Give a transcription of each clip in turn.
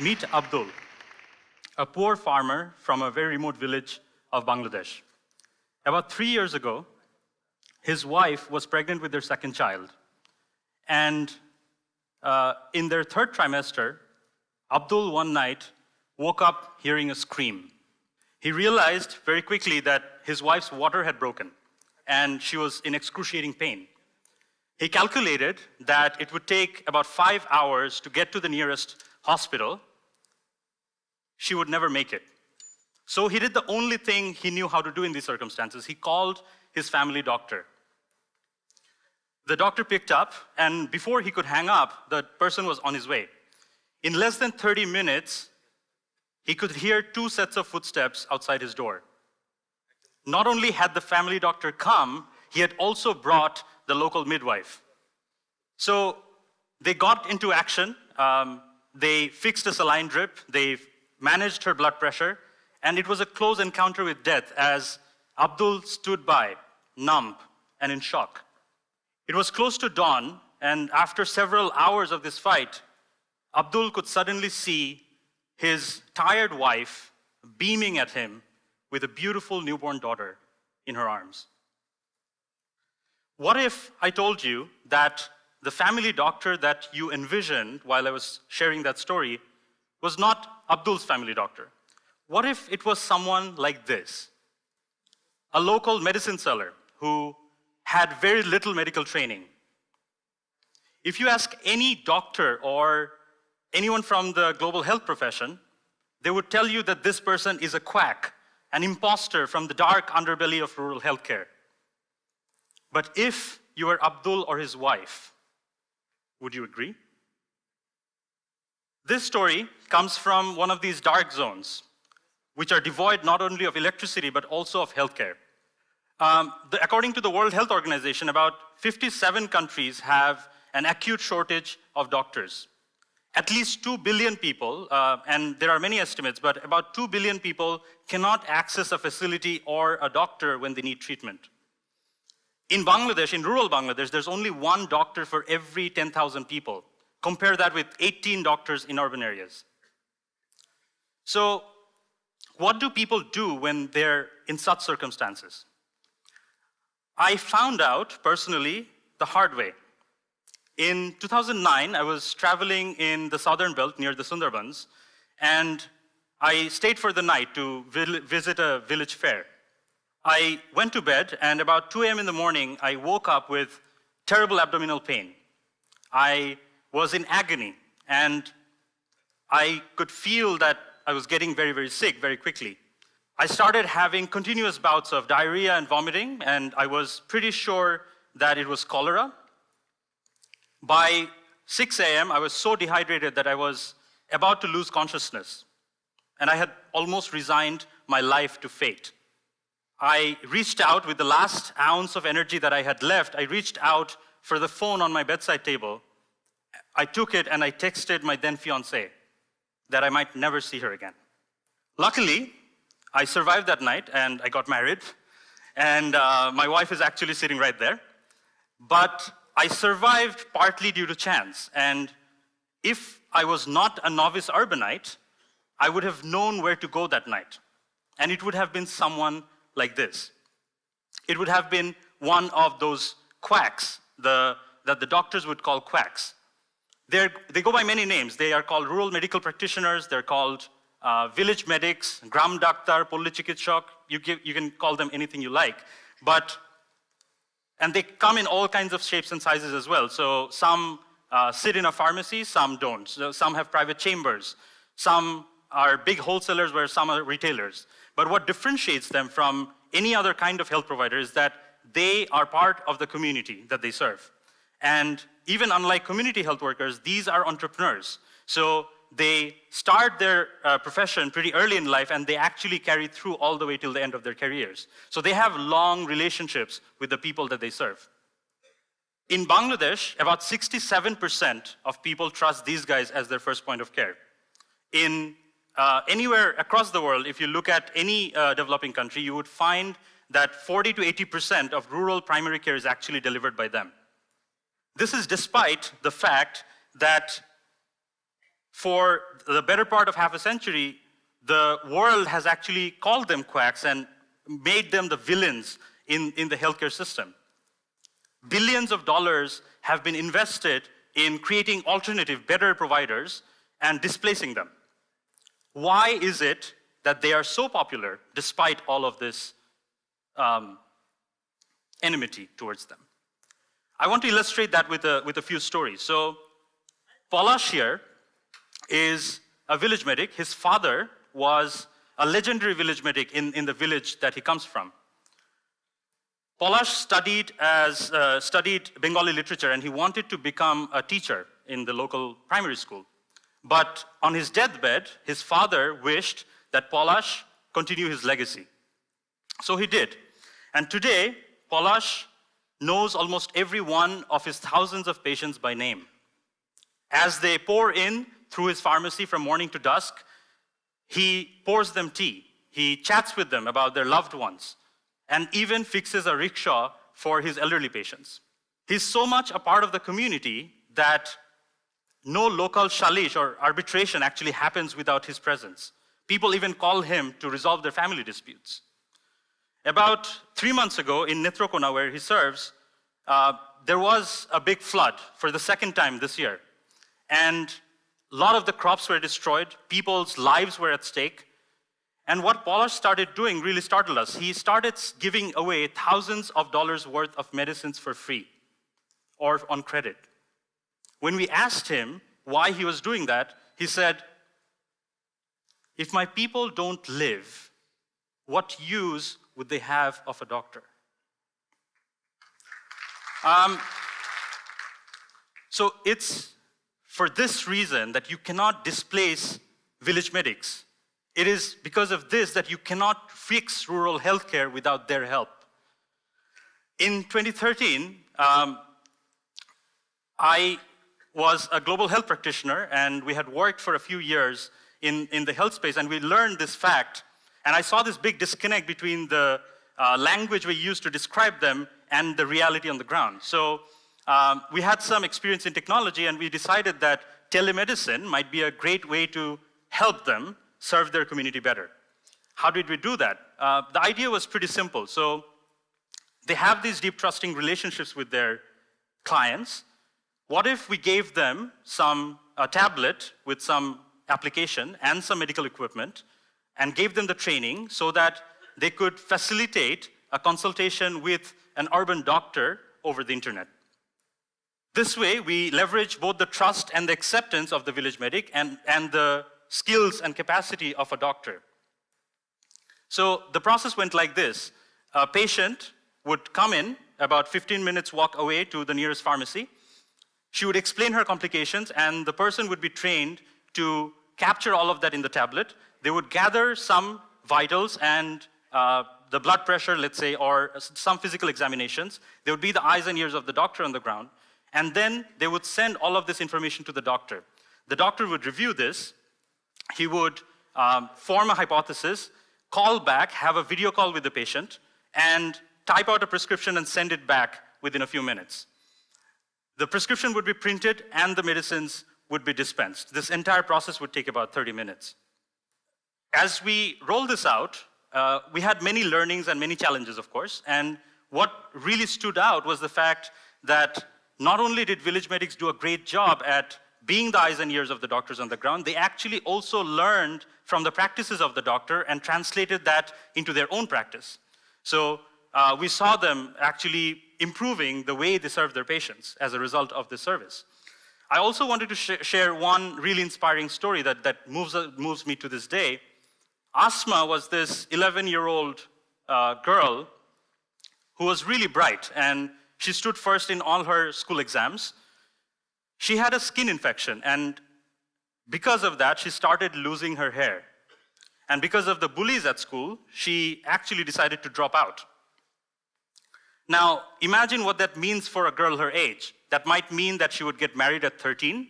Meet Abdul, a poor farmer from a very remote village of Bangladesh. About 3 years ago, his wife was pregnant with their second child. And in their third trimester, Abdul one night woke up hearing a scream. He realized very quickly that his wife's water had broken and she was in excruciating pain. He calculated that it would take about 5 hours to get to the nearest hospital. She would never make it. So he did the only thing he knew how to do in these circumstances. He called his family doctor. The doctor picked up, and before he could hang up, the person was on his way. In less than 30 minutes, he could hear 2 sets of footsteps outside his door. Not only had the family doctor come, he had also brought the local midwife. So they got into action. They fixed a saline drip. They managed her blood pressure, and it was a close encounter with death as Abdul stood by, numb and in shock. It was close to dawn, and after several hours of this fight, Abdul could suddenly see his tired wife beaming at him with a beautiful newborn daughter in her arms. What if I told you that the family doctor that you envisioned while I was sharing that story was not Abdul's family doctor? What if it was someone like this? A local medicine seller who had very little medical training. If you ask any doctor or anyone from the global health profession, they would tell you that this person is a quack, an imposter from the dark underbelly of rural healthcare. But if you were Abdul or his wife, would you agree? This story comes from one of these dark zones, which are devoid not only of electricity, but also of healthcare. According to the World Health Organization, about 57 countries have an acute shortage of doctors. At least 2 billion people, and there are many estimates, but about 2 billion people cannot access a facility or a doctor when they need treatment. In Bangladesh, in rural Bangladesh, there's only 1 doctor for every 10,000 people. Compare that with 18 doctors in urban areas. So, what do people do when they're in such circumstances? I found out personally the hard way. In 2009, I was traveling in the southern belt near the Sundarbans, and I stayed for the night to visit a village fair. I went to bed, and about 2 a.m. in the morning, I woke up with terrible abdominal pain. I was in agony, and I could feel that I was getting very, very sick very quickly. I started having continuous bouts of diarrhea and vomiting, and I was pretty sure that it was cholera. By 6 a.m., I was so dehydrated that I was about to lose consciousness, and I had almost resigned my life to fate. I reached out with the last ounce of energy that I had left. I reached out for the phone on my bedside table. I took it and I texted my then fiancée that I might never see her again. Luckily, I survived that night and I got married, and my wife is actually sitting right there. But I survived partly due to chance, and if I was not a novice urbanite, I would have known where to go that night, and it would have been someone like this. It would have been one of those quacks that the doctors would call quacks. They go by many names. They are called rural medical practitioners. They're called village medics, gram daktar, polli chikitshok. You can call them anything you like. And they come in all kinds of shapes and sizes as well. So some sit in a pharmacy, some don't. So some have private chambers. Some are big wholesalers where some are retailers. But what differentiates them from any other kind of health provider is that they are part of the community that they serve. And even unlike community health workers, these are entrepreneurs. So they start their profession pretty early in life, and they actually carry through all the way till the end of their careers. So they have long relationships with the people that they serve. In Bangladesh, about 67% of people trust these guys as their first point of care. In anywhere across the world, if you look at any developing country, you would find that 40 to 80% of rural primary care is actually delivered by them. This is despite the fact that for the better part of half a century, the world has actually called them quacks and made them the villains in the healthcare system. Billions of dollars have been invested in creating alternative, better providers and displacing them. Why is it that they are so popular despite all of this enmity towards them? I want to illustrate that with a few stories. So, Polash here is a village medic. His father was a legendary village medic in the village that he comes from. Polash studied Bengali literature, and he wanted to become a teacher in the local primary school. But on his deathbed, his father wished that Polash continue his legacy. So he did. And today, Polash knows almost every one of his thousands of patients by name. As they pour in through his pharmacy from morning to dusk, he pours them tea. He chats with them about their loved ones, and even fixes a rickshaw for his elderly patients. He's so much a part of the community that no local shalish or arbitration actually happens without his presence. People even call him to resolve their family disputes. About 3 months ago in Netrokona, where he serves, there was a big flood for the second time this year. And a lot of the crops were destroyed, people's lives were at stake. And what Polash started doing really startled us. He started giving away thousands of dollars worth of medicines for free or on credit. When we asked him why he was doing that, he said, "If my people don't live, what use would they have of a doctor?" So it's for this reason that you cannot displace village medics. It is because of this that you cannot fix rural healthcare without their help. In 2013, I was a global health practitioner, and we had worked for a few years in the health space, and we learned this fact. And I saw this big disconnect between the language we used to describe them and the reality on the ground. So we had some experience in technology, and we decided that telemedicine might be a great way to help them serve their community better. How did we do that? The idea was pretty simple. So they have these deep trusting relationships with their clients. What if we gave them a tablet with some application and some medical equipment and gave them the training so that they could facilitate a consultation with an urban doctor over the internet? This way, we leverage both the trust and the acceptance of the village medic and the skills and capacity of a doctor. So the process went like this. A patient would come in, about 15 minutes walk away to the nearest pharmacy. She would explain her complications, and the person would be trained to capture all of that in the tablet. They would gather some vitals and the blood pressure, let's say, or some physical examinations. They would be the eyes and ears of the doctor on the ground. And then they would send all of this information to the doctor. The doctor would review this. He would form a hypothesis, call back, have a video call with the patient, and type out a prescription and send it back within a few minutes. The prescription would be printed and the medicines would be dispensed. This entire process would take about 30 minutes. As we rolled this out, we had many learnings and many challenges, of course. And what really stood out was the fact that not only did village medics do a great job at being the eyes and ears of the doctors on the ground, they actually also learned from the practices of the doctor and translated that into their own practice. So we saw them actually improving the way they serve their patients as a result of this service. I also wanted to share one really inspiring story that moves me to this day. Asma was this 11-year-old girl who was really bright, and she stood first in all her school exams. She had a skin infection, and because of that, she started losing her hair. And because of the bullies at school, she actually decided to drop out. Now, imagine what that means for a girl her age. That might mean that she would get married at 13.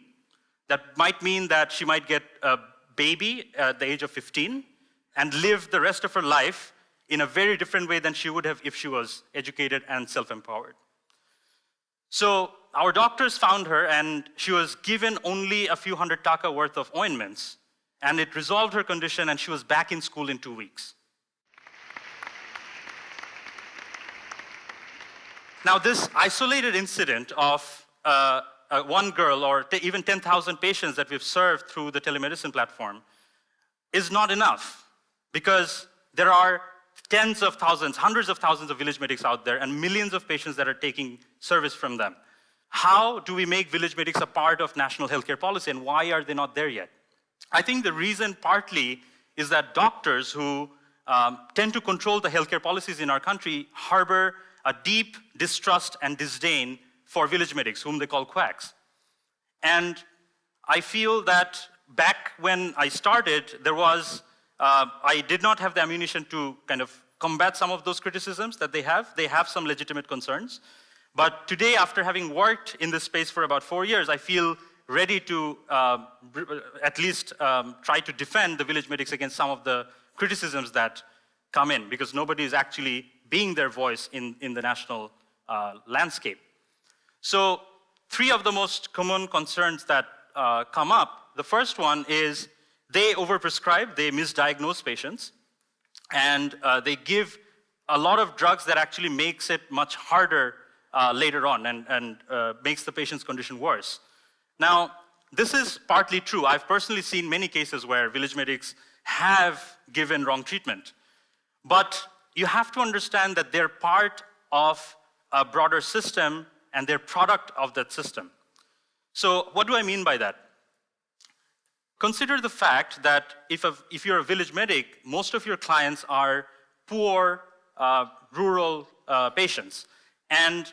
That might mean that she might get a baby at the age of 15 and live the rest of her life in a very different way than she would have if she was educated and self-empowered. So our doctors found her, and she was given only a few hundred taka worth of ointments, and it resolved her condition, and she was back in school in 2 weeks. Now, this isolated incident of one girl, or even 10,000 patients that we've served through the telemedicine platform, is not enough, because there are tens of thousands, hundreds of thousands of village medics out there, and millions of patients that are taking service from them. How do we make village medics a part of national healthcare policy, and why are they not there yet? I think the reason partly is that doctors who tend to control the healthcare policies in our country harbor a deep distrust and disdain for village medics, whom they call quacks. And I feel that back when I started, I did not have the ammunition to kind of combat some of those criticisms that they have. They have some legitimate concerns. But today, after having worked in this space for about 4 years, I feel ready to at least try to defend the village medics against some of the criticisms that come in, because nobody is actually being their voice in the national landscape. So 3 of the most common concerns that come up, the first one is they overprescribe, they misdiagnose patients, and they give a lot of drugs that actually makes it much harder later on and makes the patient's condition worse. Now, this is partly true. I've personally seen many cases where village medics have given wrong treatment. But you have to understand that they're part of a broader system and they're product of that system. So what do I mean by that? Consider the fact that if you're a village medic, most of your clients are poor, rural patients. And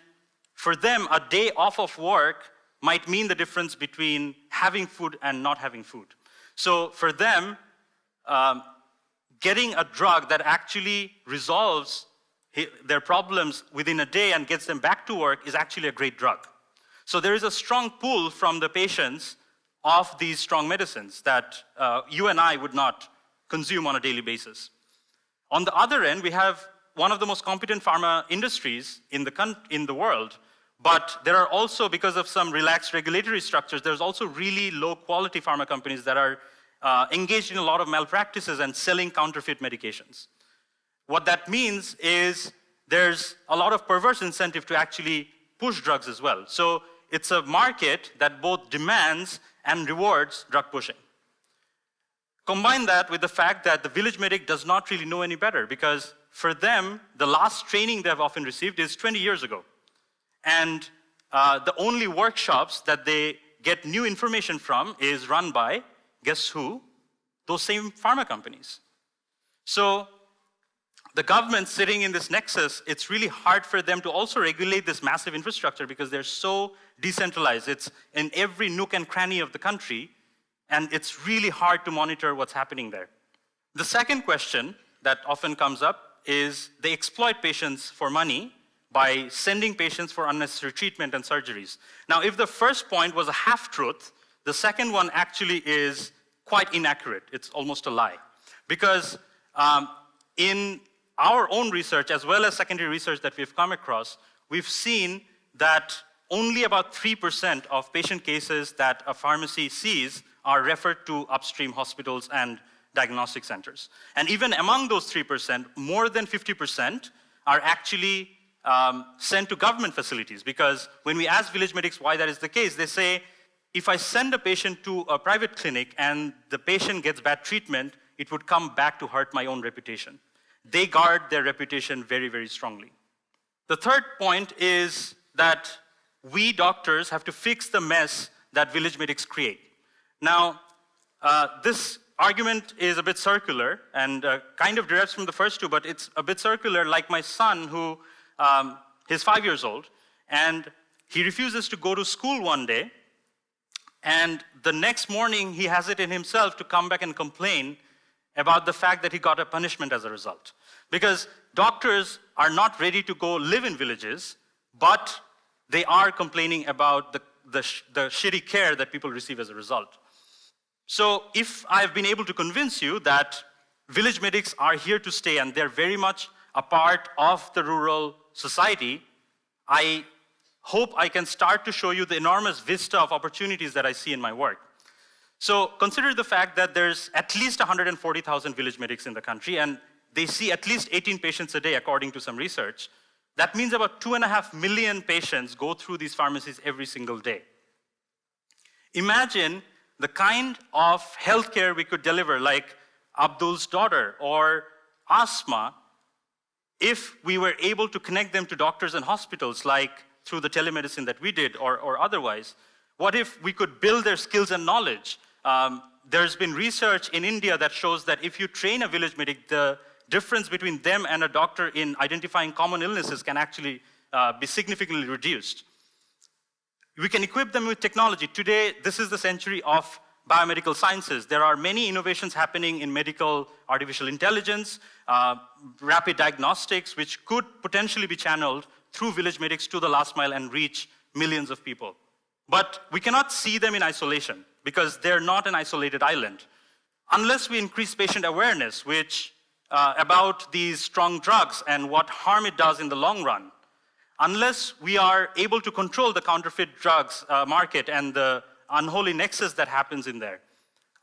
for them, a day off of work might mean the difference between having food and not having food. So for them, getting a drug that actually resolves their problems within a day and gets them back to work is actually a great drug. So there is a strong pull from the patients of these strong medicines that you and I would not consume on a daily basis. On the other end, we have one of the most competent pharma industries in the world, but there are also, because of some relaxed regulatory structures, there's also really low quality pharma companies that are engaged in a lot of malpractices and selling counterfeit medications. What that means is there's a lot of perverse incentive to actually push drugs as well. So it's a market that both demands and rewards drug pushing. Combine that with the fact that the village medic does not really know any better, because for them, the last training they've often received is 20 years ago. And the only workshops that they get new information from is run by, guess who? Those same pharma companies. So the government sitting in this nexus, it's really hard for them to also regulate this massive infrastructure because they're so decentralized. It's in every nook and cranny of the country, and it's really hard to monitor what's happening there. The second question that often comes up is they exploit patients for money by sending patients for unnecessary treatment and surgeries. Now, if the first point was a half-truth, the second one actually is quite inaccurate. It's almost a lie. Because in our own research, as well as secondary research that we've come across, we've seen that only about 3% of patient cases that a pharmacy sees are referred to upstream hospitals and diagnostic centers. And even among those 3%, more than 50% are actually sent to government facilities, because when we ask village medics why that is the case, they say, if I send a patient to a private clinic and the patient gets bad treatment, it would come back to hurt my own reputation. They guard their reputation very, very strongly. The third point is that we doctors have to fix the mess that village medics create. Now, this argument is a bit circular and kind of derives from the first two, but it's a bit circular, like my son who, he's 5 years old, and he refuses to go to school one day, and the next morning he has it in himself to come back and complain about the fact that he got a punishment as a result. Because doctors are not ready to go live in villages, but they are complaining about the shitty care that people receive as a result. So if I've been able to convince you that village medics are here to stay and they're very much a part of the rural society, I hope I can start to show you the enormous vista of opportunities that I see in my work. So consider the fact that there's at least 140,000 village medics in the country, and they see at least 18 patients a day, according to some research. That means about 2.5 million patients go through these pharmacies every single day. Imagine the kind of healthcare we could deliver, like Abdul's daughter or Asma, if we were able to connect them to doctors and hospitals, like through the telemedicine that we did or otherwise. What if we could build their skills and knowledge? There's been research in India that shows that if you train a village medic, the difference between them and a doctor in identifying common illnesses can actually be significantly reduced. We can equip them with technology. Today, this is the century of biomedical sciences. There are many innovations happening in medical artificial intelligence, rapid diagnostics, which could potentially be channeled through village medics to the last mile and reach millions of people. But we cannot see them in isolation because they're not an isolated island. Unless we increase patient awareness, which about these strong drugs and what harm it does in the long run, unless we are able to control the counterfeit drugs market and the unholy nexus that happens in there,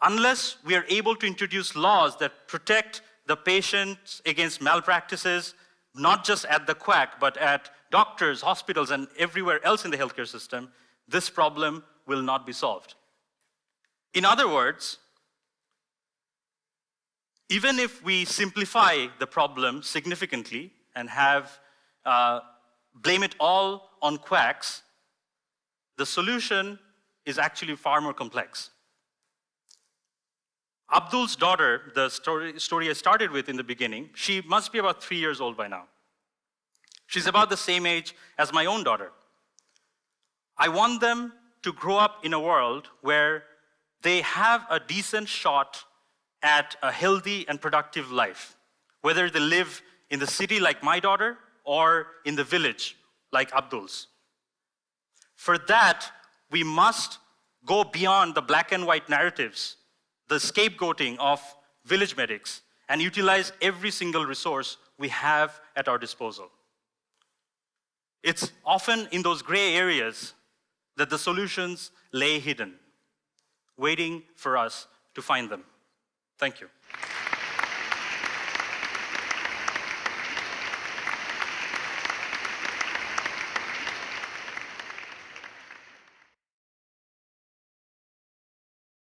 unless we are able to introduce laws that protect the patients against malpractices, not just at the quack, but at doctors, hospitals, and everywhere else in the healthcare system, this problem will not be solved. In other words, even if we simplify the problem significantly and have blame it all on quacks, the solution is actually far more complex. Abdul's daughter, the story I started with in the beginning, she must be about 3 years old by now. She's about the same age as my own daughter. I want them to grow up in a world where they have a decent shot at a healthy and productive life, whether they live in the city like my daughter or in the village like Abdul's. For that, we must go beyond the black and white narratives, the scapegoating of village medics, and utilize every single resource we have at our disposal. It's often in those gray areas that the solutions lay hidden, waiting for us to find them. Thank you.